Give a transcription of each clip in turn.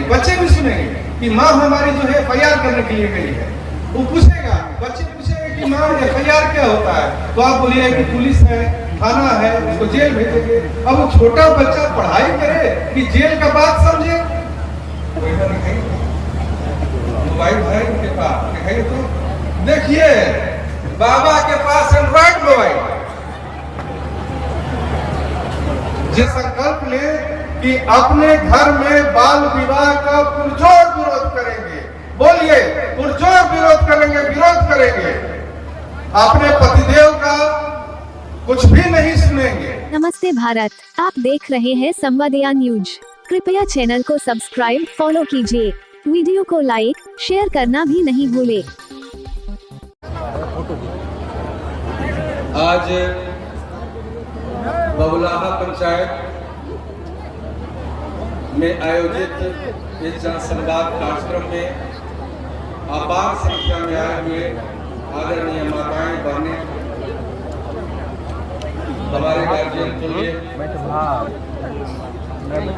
बच्चे भी सुनेंगे कि माँ हमारी जो है FIR करने के लिए गई है। वो पूछेगा, बच्चे पूछेंगे कि माँ FIR क्या होता है, तो आप बोलिए कि पुलिस है, थाना है, उसको जेल भेजेंगे। अब वो छोटा बच्चा पढ़ाई करे कि जेल का बात समझे? मोबाइल है उनके पास, दिखाइए तो। देखिए बाबा के पास एंड्रॉइड मोबाइल। ये संकल्प ले कि अपने घर में बाल विवाह का पुरजोर विरोध करेंगे। बोलिए, पुरजोर विरोध करेंगे, विरोध करेंगे। अपने पतिदेव का कुछ भी नहीं सुनेंगे। नमस्ते भारत, आप देख रहे हैं संवादिया न्यूज। कृपया चैनल को सब्सक्राइब, फॉलो कीजिए। वीडियो को लाइक, शेयर करना भी नहीं भूले। आज बबुलाहा पंचायत में आयोजित इस जनसंवाद कार्यक्रम में अपार संख्या में आए हुए आदरणीय माताएं, बहनें, हमारे गार्जियन के लिए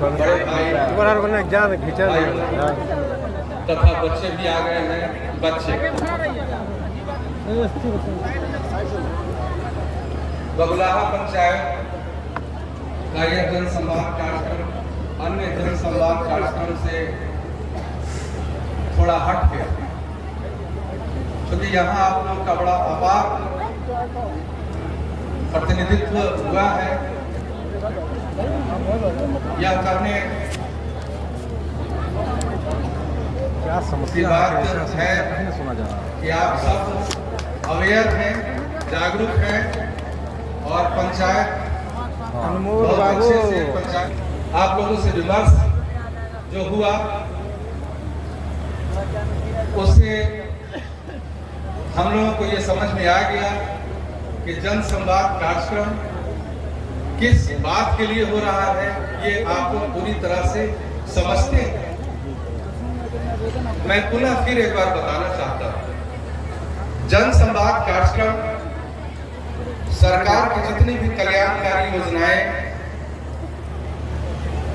बड़े भाई तथा बच्चे भी आ गए हैं। बच्चे बबुलाहा पंचायत का यह जनसंवाद कार्यक्रम अन्य जनसंवाद कार्यक्रम से थोड़ा हट गया, क्योंकि यहाँ आप लोग का बड़ा अपार प्रतिनिधित्व हुआ है। यह करने क्या समस्या है कि आप सब अवेयर हैं, जागरूक हैं और पंचायत बहुत अच्छे से पंचायत आप लोगों से विमर्श जो हुआ उससे हम लोगों को ये समझ में आ गया कि जनसंवाद कार्यक्रम किस बात के लिए हो रहा है, ये आप लोग पूरी तरह से समझते हैं। मैं पुनः फिर एक बार बताना चाहता हूं, जनसंवाद कार्यक्रम सरकार की जितनी भी कल्याणकारी योजनाएं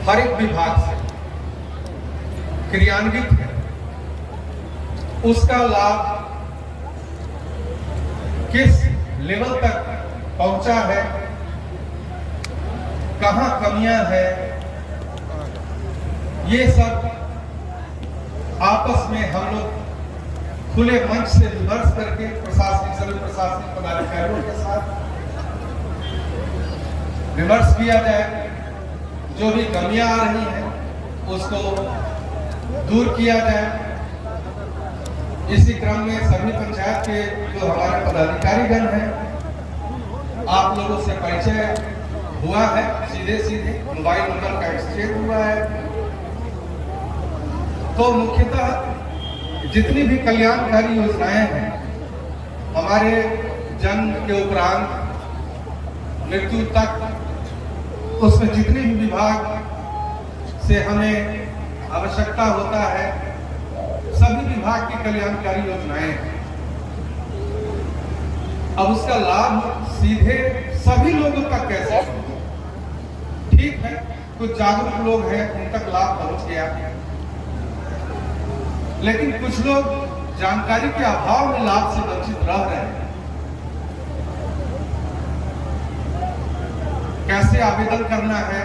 हर एक विभाग से क्रियान्वित है, उसका लाभ किस लेवल तक पहुंचा है, कहां कमियां है, ये सब आपस में हम लोग खुले मंच से विमर्श करके सभी प्रशासनिक पदाधिकारियों के साथ विमर्श किया जाए। जो भी कमियां आ रही हैं उसको दूर किया जाए। इसी क्रम में सभी पंचायत के जो हमारे पदाधिकारीगण हैं, आप लोगों से परिचय हुआ है, सीधे मोबाइल नंबर का एक्सचेंज हुआ है। तो मुख्यतः जितनी भी कल्याणकारी योजनाएं हैं, हमारे जन्म के उपरांत मृत्यु तक, उसमें जितने भी विभाग से हमें आवश्यकता होता है, सभी विभाग की कल्याणकारी योजनाएं हैं। अब उसका लाभ सीधे सभी लोगों तक कैसे? ठीक है, कुछ जागरूक लोग हैं, उन तक लाभ पहुंच गया, लेकिन कुछ लोग जानकारी के अभाव में लाभ से वंचित रह रहे हैं। कैसे आवेदन करना है,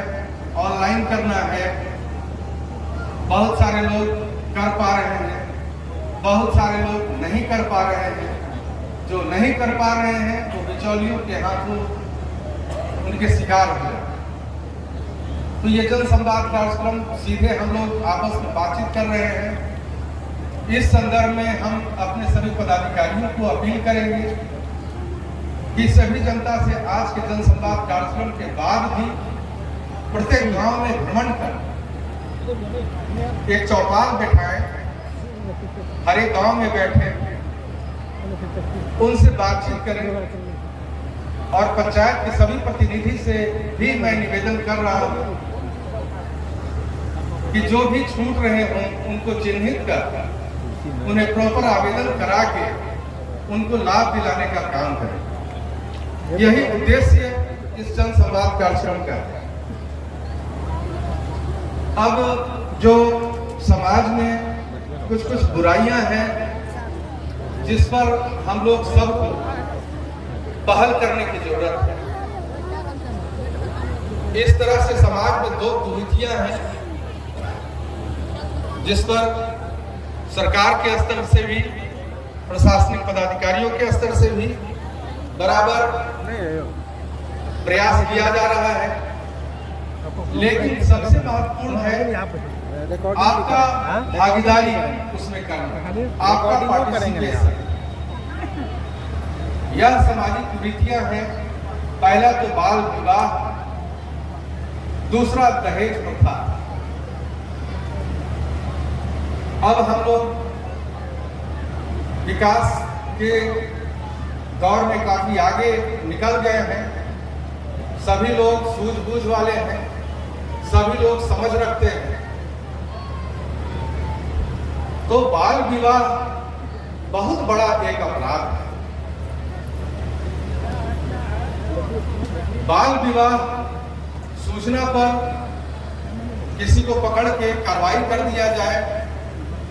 ऑनलाइन करना है, बहुत सारे लोग कर पा रहे हैं, बहुत सारे लोग नहीं कर पा रहे हैं। जो नहीं कर पा रहे हैं वो बिचौलियों के हाथों उनके शिकार हो जाए। तो ये जनसंवाद कार्यक्रम सीधे हम लोग आपस में बातचीत कर रहे हैं। इस संदर्भ में हम अपने सभी पदाधिकारियों को अपील करेंगे कि सभी जनता से आज के जनसंवाद कार्यक्रम के बाद भी प्रत्येक गांव में भ्रमण कर एक चौपाल बैठाएं, हर एक गांव में बैठे, उनसे बातचीत करें। और पंचायत के सभी प्रतिनिधि से भी मैं निवेदन कर रहा हूं कि जो भी छूट रहे हों उनको चिन्हित कर उन्हें प्रॉपर आवेदन करा के उनको लाभ दिलाने का काम करें। यही उद्देश्य इस जनसंवाद कार्यक्रम का है। अब जो समाज में कुछ कुछ बुराइयां हैं जिस पर हम लोग सबको पहल करने की जरूरत है। इस तरह से समाज में दो कुरीतियां हैं जिस पर सरकार के स्तर से भी, प्रशासनिक पदाधिकारियों के स्तर से भी बराबर प्रयास किया जा रहा है। लेकिन सबसे महत्वपूर्ण है आपका भागीदारी उसमें करना, आपका पार्टिसिपेशन। यह सामाजिक कुरीतियां हैं। पहला तो बाल विवाह, दूसरा दहेज प्रथा। अब हम लोग विकास के दौर में काफी आगे निकल गए हैं। सभी लोग सूझबूझ वाले हैं, सभी लोग समझ रखते हैं। तो बाल विवाह बहुत बड़ा एक अपराध है। बाल विवाह सूचना पर किसी को पकड़ के कार्रवाई कर दिया जाए,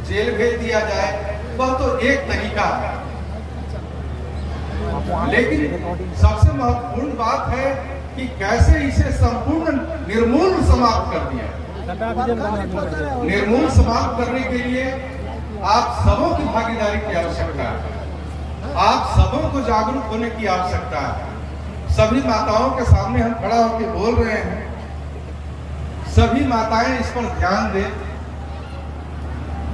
जेल भेज दिया जाए, वह तो एक तरीका है। लेकिन सबसे महत्वपूर्ण बात है कि कैसे इसे संपूर्ण निर्मूल समाप्त कर दिया। निर्मूल समाप्त करने के लिए आप सबों की भागीदारी की आवश्यकता है। आप सबों को जागरूक होने की आवश्यकता है। सभी माताओं के सामने हम खड़ा होकर बोल रहे हैं, सभी माताएं इस पर ध्यान दें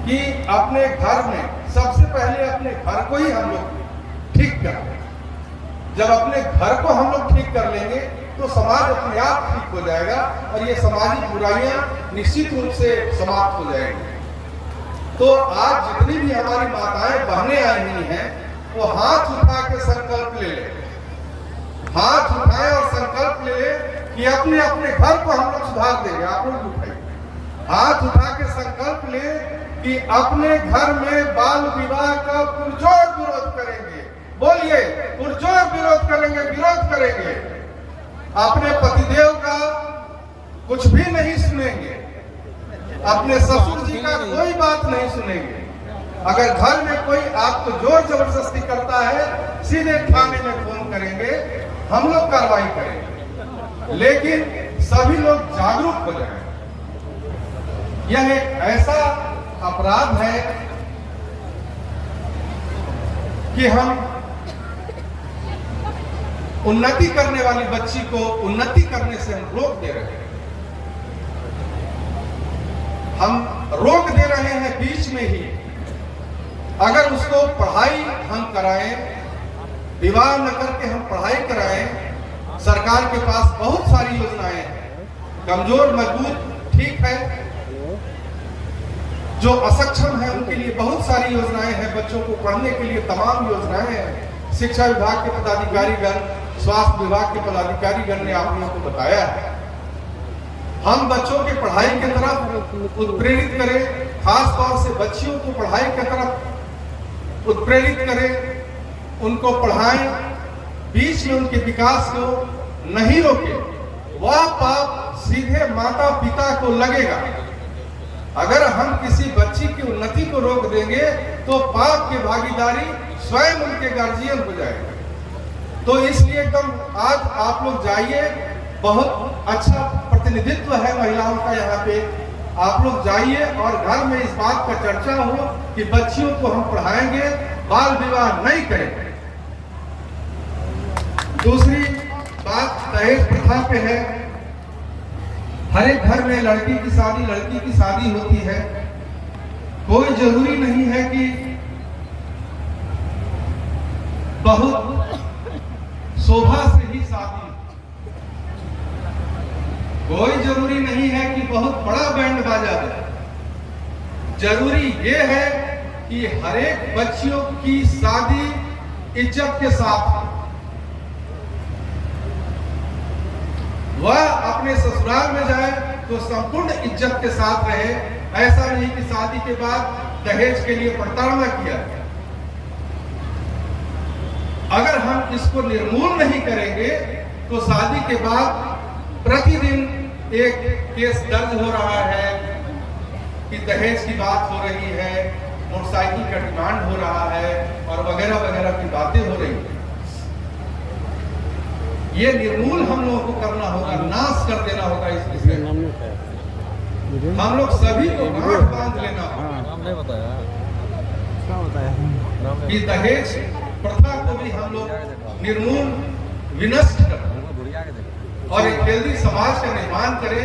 कि अपने घर में सबसे पहले अपने घर को ही हम लोग ठीक करें। जब अपने घर को हम लोग ठीक कर लेंगे तो समाज अपने आप ठीक हो जाएगा और ये सामाजिक बुराइयां निश्चित रूप से समाप्त हो जाएंगी। तो आज जितनी भी हमारी माताएं बहनें आई हुई हैं, वो हाथ उठा के संकल्प ले ले, हाथ उठाए और संकल्प ले ले कि अपने अपने घर को हम लोग सुधार देंगे। आप लोग उठाइए, हाथ उठा के संकल्प ले कि अपने घर में बाल विवाह का पुरजोर विरोध करेंगे। बोलिए, पुरजोर विरोध करेंगे, विरोध करेंगे। अपने पतिदेव का कुछ भी नहीं सुनेंगे, अपने ससुर जी का कोई बात नहीं सुनेंगे। अगर घर में कोई आपको जोर जबरदस्ती करता है, सीधे थाने में फोन करेंगे, हम लोग कार्रवाई करेंगे। लेकिन सभी लोग जागरूक हो जाएं। यह एक ऐसा अपराध है कि हम उन्नति करने वाली बच्ची को उन्नति करने से हम रोक दे रहे हैं। हम रोक दे रहे हैं बीच में ही। अगर उसको पढ़ाई हम कराएं, विवाह न करके हम पढ़ाई कराएं, सरकार के पास बहुत सारी योजनाएं हैं। कमजोर मजबूत ठीक है, जो असक्षम है उनके लिए बहुत सारी योजनाएं हैं। बच्चों को पढ़ने के लिए तमाम योजनाएं हैं। शिक्षा विभाग के पदाधिकारीगण, स्वास्थ्य विभाग के पदाधिकारीगण ने आप लोगों को बताया है। हम बच्चों की पढ़ाई की तरफ उत्प्रेरित करें, खास तौर से बच्चियों को पढ़ाई की तरफ उत्प्रेरित करें, उनको पढ़ाएं, बीच में उनके विकास को नहीं रोकें। वह पाप सीधे माता पिता को लगेगा। अगर हम किसी बच्ची की उन्नति को रोक देंगे तो पाप की भागीदारी स्वयं उनके गार्जियन हो जाएगा। तो इसलिए एकदम आज आप लोग जाइए, बहुत अच्छा प्रतिनिधित्व है महिलाओं का यहाँ पे। आप लोग जाइए और घर में इस बात का चर्चा हो कि बच्चियों को हम पढ़ाएंगे, बाल विवाह नहीं करेंगे। दूसरी बात दहेज प्रथा पे है। हर एक घर में लड़की की शादी होती है। कोई जरूरी नहीं है कि बहुत शोभा से ही शादी, कोई जरूरी नहीं है कि बहुत बड़ा बैंड बाजा दे। जरूरी ये है कि हर एक बच्चियों की शादी इज्जत के साथ हो। वह अपने ससुराल में जाए तो संपूर्ण इज्जत के साथ रहे। ऐसा नहीं कि शादी के बाद दहेज के लिए प्रताड़ना किया। अगर हम इसको निर्मूल नहीं करेंगे तो शादी के बाद प्रतिदिन एक केस दर्ज हो रहा है, कि दहेज की बात हो रही है, मोटरसाइकिल का डिमांड हो रहा है और वगैरह वगैरह की बातें हो रही है। ये निर्मूल हम लोगों को करना होगा, नाश कर देना होगा इस विषय में। हम लोग सभी को गांठ बांध लेना होगा कि दहेज प्रथा को भी हम लोग निर्मूल विनष्ट करें और एक हेल्दी समाज का निर्माण करें।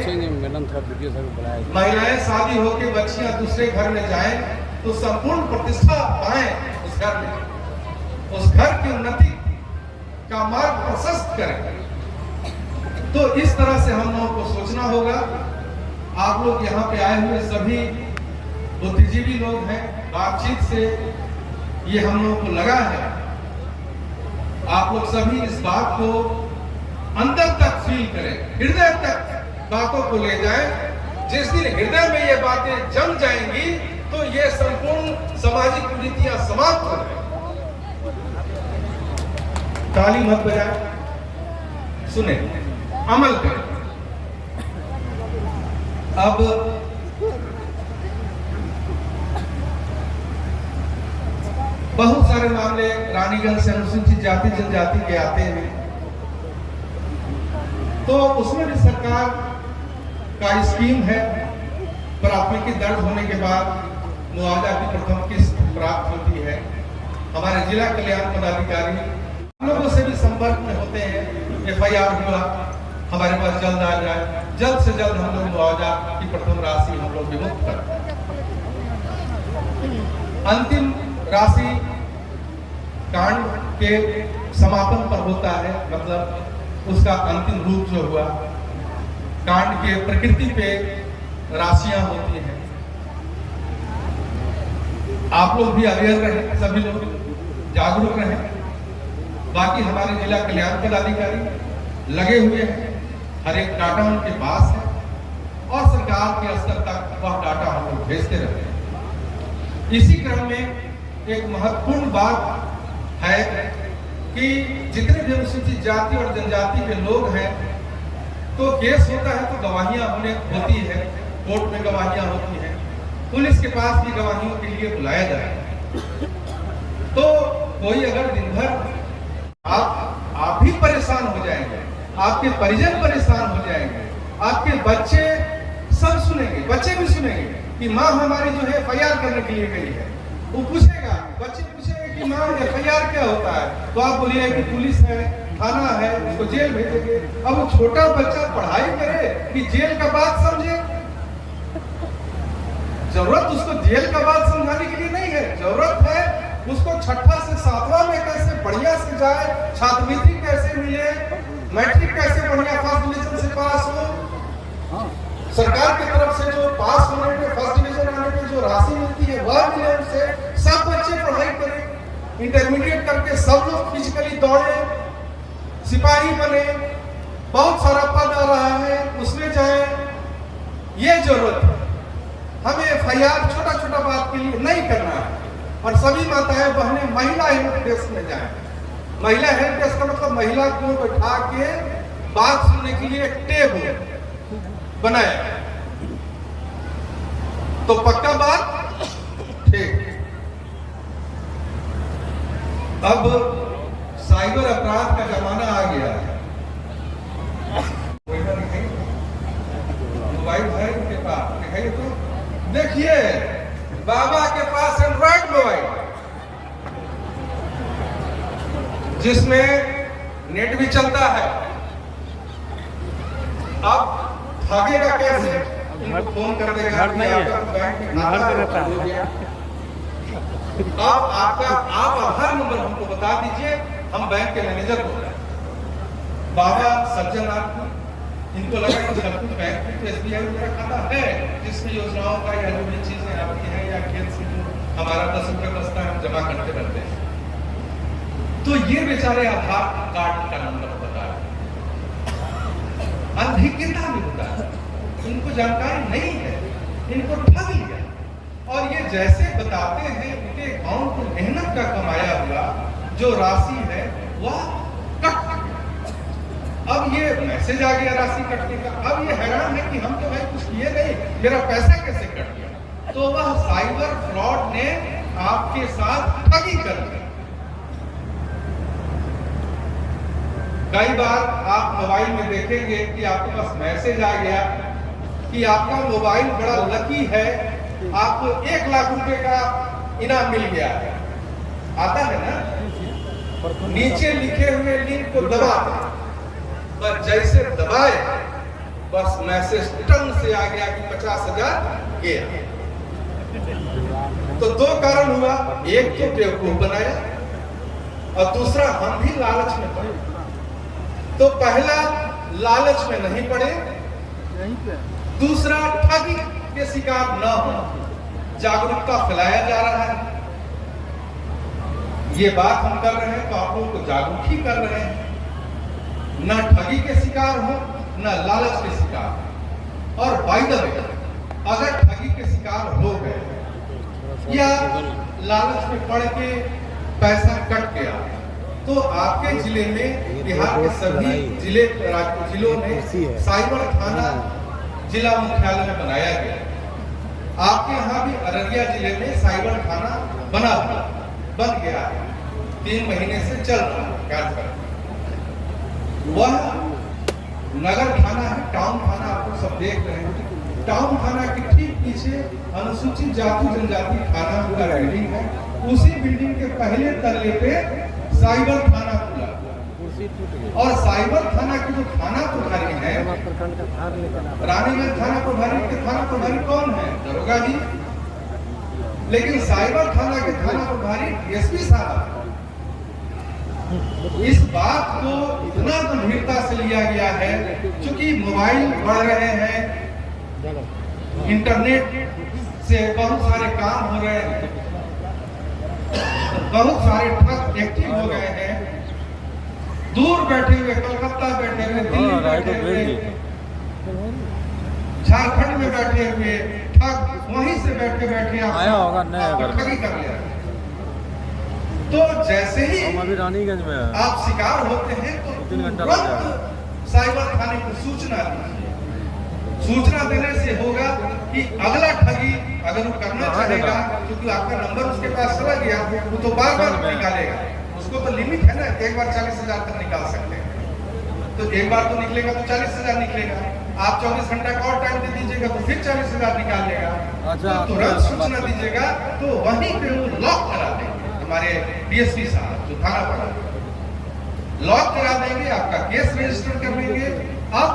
महिलाएं शादी होकर बच्चियां दूसरे घर में जाएं तो संपूर्ण प्रतिष्ठा पाएं उस घर में, उस घर की उन्नति का मार्ग प्रशस्त करें। तो इस तरह से हम लोगों को सोचना होगा। आप लोग यहाँ पे आए हुए सभी बुद्धिजीवी लोग हैं, बातचीत से ये हम लोगों को लगा है। आप लोग सभी इस बात को अंदर तक फील करें, हृदय तक बातों को ले जाएं। जिस दिन हृदय में ये बातें जम जाएंगी तो ये संपूर्ण सामाजिक कुरीतियां समाप्त हो जाएंगी। ताली मत बजाएं, सुने, अमल करें। अब बहुत सारे मामले रानीगंज से अनुसूचित जाति जनजाति के आते हैं, तो उसमें भी सरकार का स्कीम है। प्राथमिकी दर्ज होने के बाद मुआवजा की प्रथम किस्त प्राप्त होती है। हमारे जिला कल्याण पदाधिकारी हम लोगों से भी संपर्क में होते हैं। FIR हुआ, हमारे पास जल्द आ जाए, जल्द से जल्द हम लोग मुआवजा की प्रथम राशि हम लोग विमुक्त करें। अंतिम राशि कांड के समापन पर होता है, मतलब उसका अंतिम रूप जो हुआ, कांड के प्रकृति पे राशियां होती हैं। आप लोग भी अवेयर रहे, सभी लोग जागरूक रहे। बाकी हमारे जिला कल्याण पदाधिकारी लगे हुए हैं, हर एक डाटा उनके पास है और सरकार के स्तर तक वह डाटा हम लोग भेजते रहते हैं। इसी क्रम में एक महत्वपूर्ण बात है कि जितने भी अनुसूचित जाति और जनजाति के लोग हैं, तो केस होता है तो गवाहियां होती है, कोर्ट में गवाहियां होती हैं, पुलिस के पास भी गवाहियों के लिए बुलाया जाए। तो कोई अगर दिन भर आप भी परेशान हो जाएंगे, आपके परिजन परेशान हो जाएंगे, आपके बच्चे सब सुनेंगे, बच्चे भी सुनेंगे कि माँ हमारी जो है FIR करने के लिए गई है। वो पूछेगा, बच्चे पूछेंगे कि माँ FIR क्या होता है, तो आप बोलिए कि पुलिस है, थाना है, उसको जेल भेजेंगे। अब वो छोटा बच्चा पढ़ाई करे कि जेल का बात समझे? जरूरत उसको जेल का बात समझाने के लिए नहीं है, जरूरत है उसको छठा से सातवां में कैसे बढ़िया से जाए, छात्रवृत्ति कैसे मिले, मैट्रिक कैसे बढ़िया फर्स्ट डिवीजन से पास हो, सरकार की तरफ से जो पास होने पे फर्स्ट डिवीजन आने पे जो राशि मिलती है वह मिले उनसे। सब बच्चे पढ़ाई करें, इंटरमीडिएट करके सब लोग फिजिकली दौड़े, सिपाही बने, बहुत सारा पद आ रहा है उसमें जाए। ये जरूरत है, हमें FIR छोटा छोटा बात के लिए नहीं करना है। और सभी माताएं बहनें महिला हेल्प डेस्क में जाएं। महिला हेल्प डेस्क का मतलब महिला को बैठा के बात सुनने के लिए एक टेबल बनाया, तो पक्का बात ठीक। अब साइबर अपराध का जमाना आ गया है। मोबाइल है उनके पास, दिखाइए तो, देखिए बाबा के पास एंड्रॉइड मोबाइल जिसमें नेट भी चलता है। अब भागेगा कैसे? इनको फोन कर देगा कि आपका बैंक में खाता है। आप आधार नंबर हमको बता दीजिए, हम बैंक के मैनेजर को बुलाएं। बाबा सज्जननाथ इनको लगा कि सब कुछ बैंक में तो SBI मेरा खाता है, जिसमें योजनाओं का या जो भी चीजें आती हैं या खेत से जो हमारा 10 रुपये बचता है हम जमा करते रहते हैं। तो ये बेचारे आधार कार्ड का नंबर बता रहे, अनभिज्ञता भी होता है, इनको जानकारी नहीं है, इनको ठग लिया। और ये जैसे बताते हैं उनके अकाउंट में मेहनत का कमाया हुआ जो राशि है वह कट। अब ये मैसेज आ गया राशि कटने का। अब ये हैरान है कि हम तो भाई कुछ किए नहीं, मेरा पैसा कैसे कट गया? तो वह साइबर फ्रॉड ने आपके साथ ठगी कर ली। कई बार आप मोबाइल में देखेंगे कि आपके पास मैसेज आ गया कि आपका मोबाइल बड़ा लकी है, आपको 1 लाख रुपए का इनाम मिल गया है। आता है ना, नीचे लिखे हुए लिंक को दबा बस जैसे दबाए बस मैसेज टंग से आ गया कि 50,000 गया। तो 2 कारण हुआ, एक तो बेवकूफ बनाया और दूसरा हम भी लालच में पड़े। तो पहला लालच में नहीं पड़े, दूसरा ठगी के शिकार न हो, जागरूकता फैलाया जा रहा है। ये बात हम कर रहे हैं तो आप लोगों को जागरूक ही कर रहे हैं, न ठगी के शिकार हो न लालच के शिकार। और बाय द वे, अगर ठगी के शिकार हो गए या लालच में पड़ के पैसा कट गया तो आपके जिले में, बिहार के सभी जिलों में साइबर थाना जिला मुख्यालय में बनाया गया। आपके यहाँ भी अररिया जिले में साइबर थाना बन गया है, 3 महीने से चल रहा है कार्यक्रम। वह नगर थाना है, टाउन थाना आप लोग सब देख रहे हैं। टाउन थाना के ठीक पीछे अनुसूचित जाति जनजाति थाना का बिल्डिंग है, उसी बिल्डिंग के पहले तल्ले पे साइबर थाना खुला। और साइबर थाना की जो थाना प्रभारी है, रानीगंज थाना प्रभारी के थाना प्रभारी कौन है? दरोगा जी। लेकिन साइबर थाना के थाना प्रभारी एसपी साहब। इस बात को इतना गंभीरता से लिया गया है, क्योंकि मोबाइल बढ़ रहे हैं, इंटरनेट से बहुत सारे काम हो रहे हैं, बहुत सारे ठग एक्टिव हो गए हैं। दूर बैठे हुए, कलकत्ता बैठे हुए, दिल्ली बैठे हुए, झारखंड में बैठे हुए ठग वहीं से बैठे बैठे आया होगा नया ठगी कर लिया। तो जैसे ही अभी रानीगंज में आप शिकार होते हैं तो 3 घंटा तुरंत साइबर थाने को सूचना दीजिए। सूचना देने से होगा कि अगला ठगी अगर वो करना चाहेगा, क्योंकि आपका नंबर उसके पास चला गया, वो तो बार-बार निकालेगा। उसको तो लिमिट है ना, एक बार 40,000 तक निकाल सकते हैं। तो एक बार तो निकलेगा तो 40,000 निकलेगा। आप 24 घंटा का और टाइम दे दीजिएगा तो फिर 40,000 निकाल लेगा। अच्छा, तो तुरंत सूचना दीजिएगा तो वहीं पे वो लॉक करा देंगे। हमारे डीएसपी साहब जो थाना पर लॉक करा देंगे, आपका केस रजिस्टर कर लेंगे। अब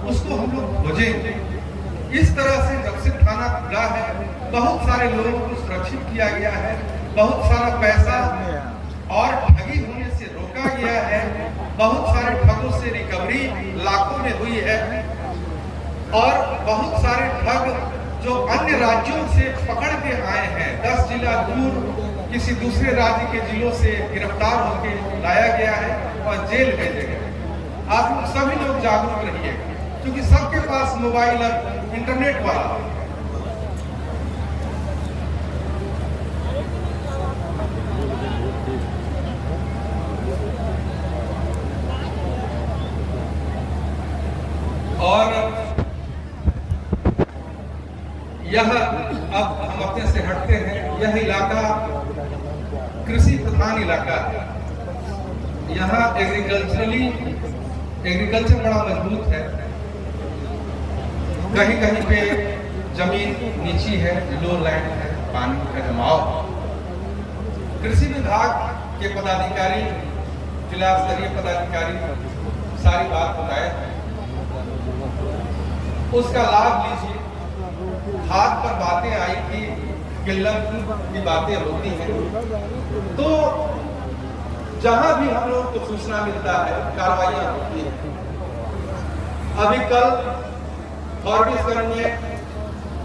उसको हम लोग खोजेंगे। इस तरह से जब से थाना खुला है, बहुत सारे लोगों को सुरक्षित किया गया है, बहुत सारा पैसा और ठगी होने से रोका गया है, बहुत सारे ठगों से रिकवरी लाखों में हुई है, और बहुत सारे ठग जो अन्य राज्यों से पकड़ के आए हैं, 10 जिला दूर किसी दूसरे राज्य के जिलों से गिरफ्तार होकर लाया गया है और जेल भेजे गए। आप लोग सभी लोग जागरूक रहिएगा, क्योंकि सबके पास मोबाइल और इंटरनेट वाला है। और यह, अब हम अपने से हटते हैं, यह इलाका कृषि प्रधान इलाका है। यहाँ एग्रीकल्चर बड़ा मजबूत है। कहीं कहीं पे जमीन नीची है, लो लैंड है, पानी का जमाव। कृषि विभाग के पदाधिकारी, जिला स्तरीय पदाधिकारी सारी बात बताए, उसका लाभ लीजिए। हाथ पर बातें आई थी, किल्लत की बातें होती हैं, तो जहां भी हम लोग को सूचना मिलता है कार्रवाइयां होती है। अभी कल फॉरबिसगंज में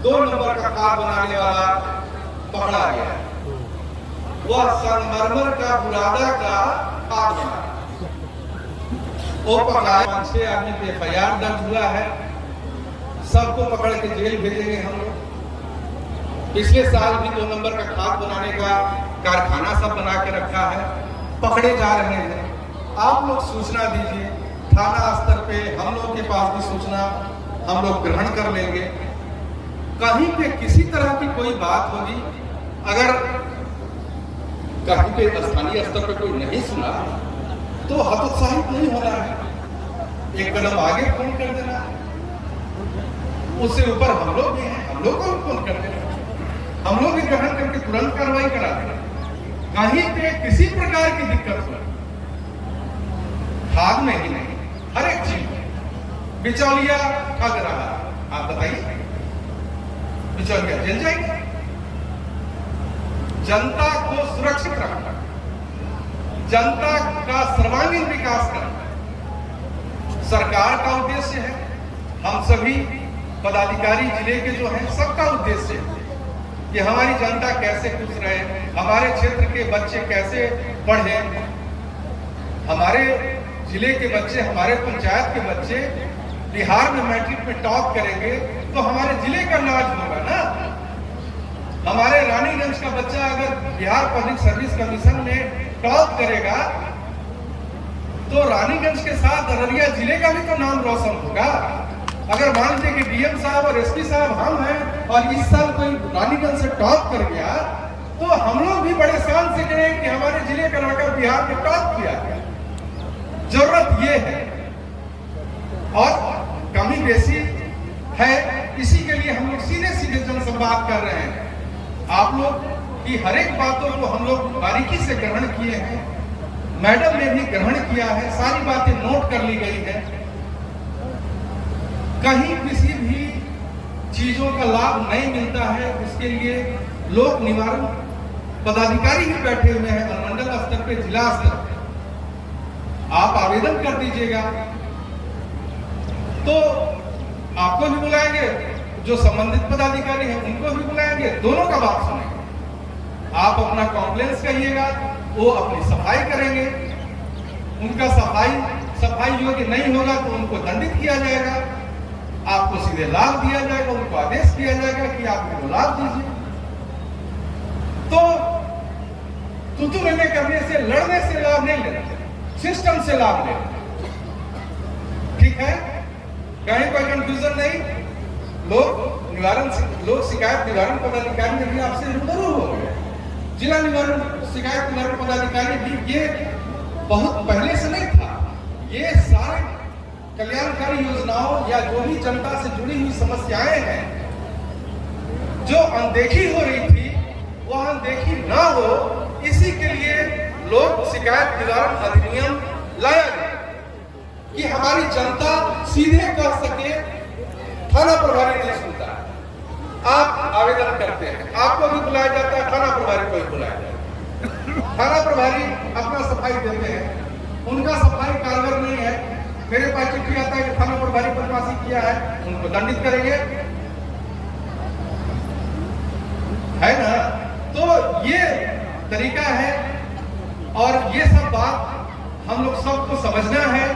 2 नंबर का खाद बनाने वाला पकड़ा गया। वह संगमरमर का बुरादा का खाद बना, वो पकड़ा। 5-6 आदमी पे FIR दर्ज हुआ है, सबको पकड़ के जेल भेजेंगे हम लोग। पिछले साल भी 2 नंबर का खाद बनाने का कारखाना सब बना के रखा है, पकड़े जा रहे हैं। आप लोग सूचना दीजिए, थाना स्तर पे हम लोग के पास भी सूचना हम लोग ग्रहण कर लेंगे। कहीं पे किसी तरह की कोई बात होगी, अगर कहीं पे स्थानीय स्तर पर कोई नहीं सुना तो हतोत्साहित नहीं होना है, एक कदम आगे फोन कर देना, उससे ऊपर हम लोग भी हैं, हम लोग को भी फोन कर देना, हम लोग भी ग्रहण करके तुरंत कार्रवाई करा देना। कहीं पे किसी प्रकार की दिक्कत हो, खाद में ही नहीं, हर एक चीज बिचौलिया ठग रहा, आप बताइए बिचौलिया जल जाएगा। जनता को सुरक्षित रखना, जनता का सर्वांगीण विकास करना सरकार का उद्देश्य है। हम सभी पदाधिकारी जिले के जो हैं सबका उद्देश्य है कि हमारी जनता कैसे खुश रहे, हमारे क्षेत्र के बच्चे कैसे पढ़े, हमारे जिले के बच्चे, हमारे पंचायत के बच्चे बिहार में मैट्रिक में टॉप करेंगे तो हमारे जिले का नाज होगा ना। हमारे रानीगंज का बच्चा अगर बिहार पब्लिक सर्विस कमीशन में टॉप करेगा तो रानीगंज के साथ अररिया जिले का भी तो नाम रोशन होगा। अगर मान लीजिए कि डीएम साहब और एसपी साहब हम हैं और इस साल कोई रानीगंज से टॉप कर गया तो हम लोग भी बड़े शान से कहें कि हमारे जिले का लड़का बिहार में टॉप किया। जरूरत ये है और कमी बेसी है, इसी के लिए हम लोग सीधे सीधे जनसंवाद कर रहे हैं। आप लोग की हर एक बातों को हम लोग बारीकी से ग्रहण किए हैं, मैडम ने भी ग्रहण किया है, सारी बातें नोट कर ली गई है। कहीं किसी भी चीजों का लाभ नहीं मिलता है, उसके लिए लोक निवारण पदाधिकारी भी बैठे हुए हैं अनुमंडल स्तर पे, जिला स्तर पे। आप आवेदन कर दीजिएगा तो आपको भी बुलाएंगे, जो संबंधित पदाधिकारी हैं उनको भी बुलाएंगे, दोनों का बात सुनेंगे। आप अपना कॉम्प्लेंस कहिएगा, वो अपनी सफाई करेंगे, उनका सफाई योग्य नहीं होगा तो उनको दंडित किया जाएगा, आपको सीधे लाभ दिया जाएगा, उनको आदेश दिया जाएगा कि आप उनको लाभ दीजिए। तो तू मैंने करने से, लड़ने से लाभ नहीं लेना, सिस्टम से लाभ लेना, ठीक है? कहीं कोई कंफ्यूजन नहीं। लोक शिकायत निवारण पदाधिकारी ने भी आपसे रूबरू हो गए, जिला शिकायत निवारण पदाधिकारी भी, ये बहुत पहले से नहीं था, ये सारे कल्याणकारी योजनाओं या जो भी जनता से जुड़ी हुई समस्याएं हैं जो अनदेखी हो रही थी वह अनदेखी ना हो, इसी के लिए लोक शिकायत निवारण अधिनियम लाया गया कि हमारी जनता सीधे कर सके। थाना प्रभारी नहीं सुनता, आप आवेदन करते हैं, आपको भी बुलाया जाता है, थाना प्रभारी को भी बुलाया जाता है। थाना प्रभारी अपना सफाई देते हैं, उनका सफाई कारगर नहीं है, मेरे पास चिट्ठी आता है कि थाना प्रभारी बदमाशी किया है, उनको दंडित करेंगे, है ना? तो ये तरीका है और ये सब बात हम लोग सबको समझना है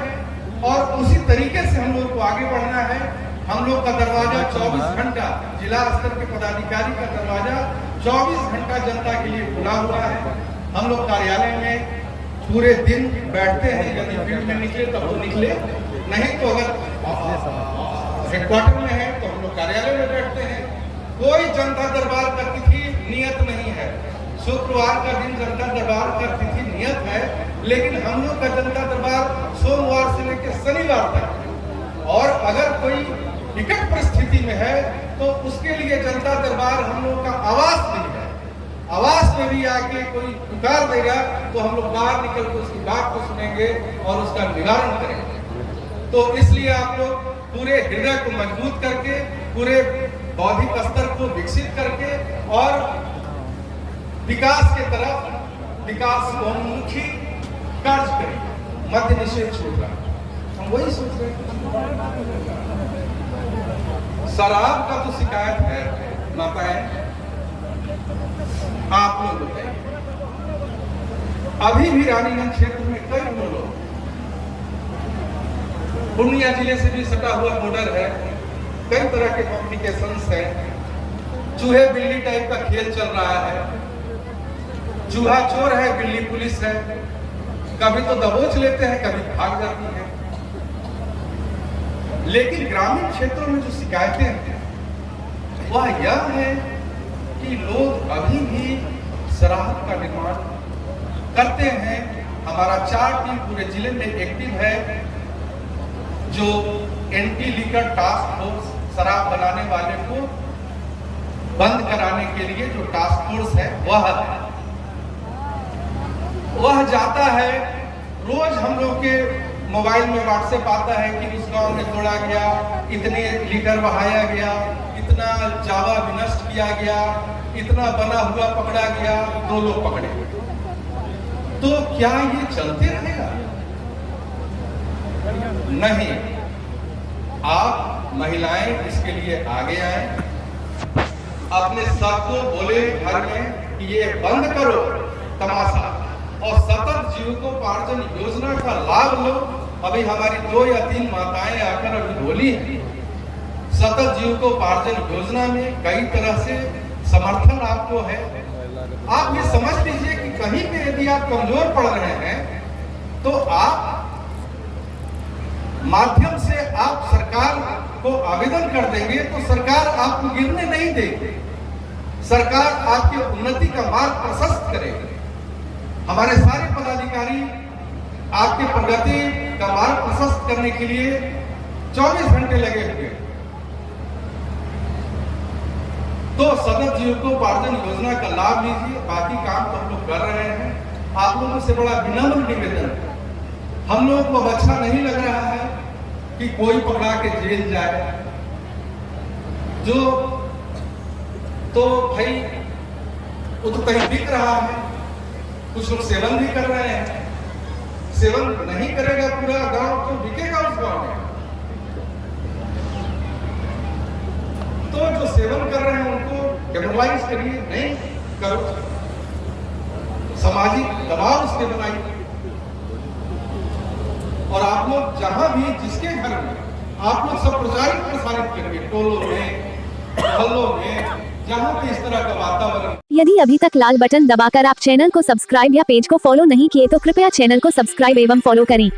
और उसी तरीके से हम लोग को आगे बढ़ना है। हम लोग का दरवाजा 24 घंटा, जिला स्तर के पदाधिकारी का दरवाजा 24 घंटा जनता के लिए खुला हुआ है। हम लोग कार्यालय में पूरे दिन बैठते हैं, यदि फील्ड में निकले तब तो निकले, नहीं तो अगर हेडक्वार्टर में है तो हम लोग कार्यालय में बैठते हैं। कोई जनता दरबार का तिथि नियत नहीं है, शुक्रवार का दिन जनता दरबार का तिथि नियत है, लेकिन हम लोग का जनता दरबार सोमवार से लेकर शनिवार तक है। और अगर कोई विकट परिस्थिति में है तो उसके लिए जनता दरबार हम लोग का आवास नहीं है, आवास में भी आके कोई पुकार देगा तो हम लोग बाहर निकल के उसकी बात को सुनेंगे और उसका निवारण करेंगे। तो इसलिए आप लोग पूरे हृदय को मजबूत करके, पूरे बौद्धिक स्तर को विकसित करके और विकास के तरफ, विकास कोन्मुखी कार्य करेंगे। मद्य निषेध छूट रहा, हम वही सोच रहे हैं। शराब का तो शिकायत है, माताएं आप लोग बताइए, अभी भी रानीगंज क्षेत्र में कई लोग, पूर्णिया जिले से भी सटा हुआ बॉर्डर है, कई तरह के कॉम्प्लिकेशंस है, चूहे बिल्ली टाइप का खेल चल रहा है, चूहा चोर है, बिल्ली पुलिस है, कभी तो दबोच लेते हैं, कभी भाग जाती है। लेकिन ग्रामीण क्षेत्रों में जो शिकायतें हैं वह यह है कि लोग अभी भी शराब का निर्माण करते हैं। हमारा 4 टीम पूरे जिले में एक्टिव है, जो एंटी लीकर टास्क फोर्स शराब बनाने वाले को बंद कराने के लिए जो टास्क फोर्स है वह जाता है। रोज हम लोग के मोबाइल में व्हाट्सएप आता है कि उस गांव में तोड़ा गया, इतने लीटर बहाया गया, इतना जावा विनष्ट किया गया, इतना बना हुआ पकड़ा गया, 2 लोग पकड़े। तो क्या ये चलते रहेगा? नहीं, आप महिलाएं इसके लिए आगे आए, अपने सबको बोले घर में कि ये बंद करो तमाशा और सतत जीविकोपार्जन योजना का लाभ लो। अभी हमारी 2 या 3 माताएं आकर अभी बोली हैं, सतत जीविकोपार्जन योजना में कई तरह से समर्थन आपको है। आप ये समझ लीजिए कि कहीं पे यदि आप कमजोर पड़ रहे हैं तो आप माध्यम से आप सरकार को आवेदन कर देंगे तो सरकार आपको गिरने नहीं देगी, सरकार आपकी उन्नति का मार्ग प्रशस्त करेगी। हमारे सारे पदाधिकारी आपके प्रगति का मार्ग प्रशस्त करने के लिए 24 घंटे लगे हुए। तो सतत जीविकोपार्जन योजना का लाभ लीजिए, बाकी काम तो हम लोग कर रहे हैं। आप लोगों से बड़ा विनम्र निवेदन है, हम लोगों को अच्छा नहीं लग रहा है कि कोई पकड़ा के जेल जाए, जो तो भाई वो तो कहीं बिक रहा है, कुछ लोग सेवन भी कर रहे हैं। सेवन नहीं करेगा पूरा गांव तो बिकेगा उस गांव में। तो जो सेवन कर रहे हैं उनको कैमरलाइज करिए, नहीं करो, सामाजिक दबाव उसके बनाइए। और आप लोग जहां भी जिसके घर में आप लोग सब प्रचारित प्रसारित करिए, टोलों में, मोहल्लों में, जहां पे इस तरह का वातावरण। यदि अभी तक लाल बटन दबाकर आप चैनल को सब्सक्राइब या पेज को फॉलो नहीं किए तो कृपया चैनल को सब्सक्राइब एवं फॉलो करें।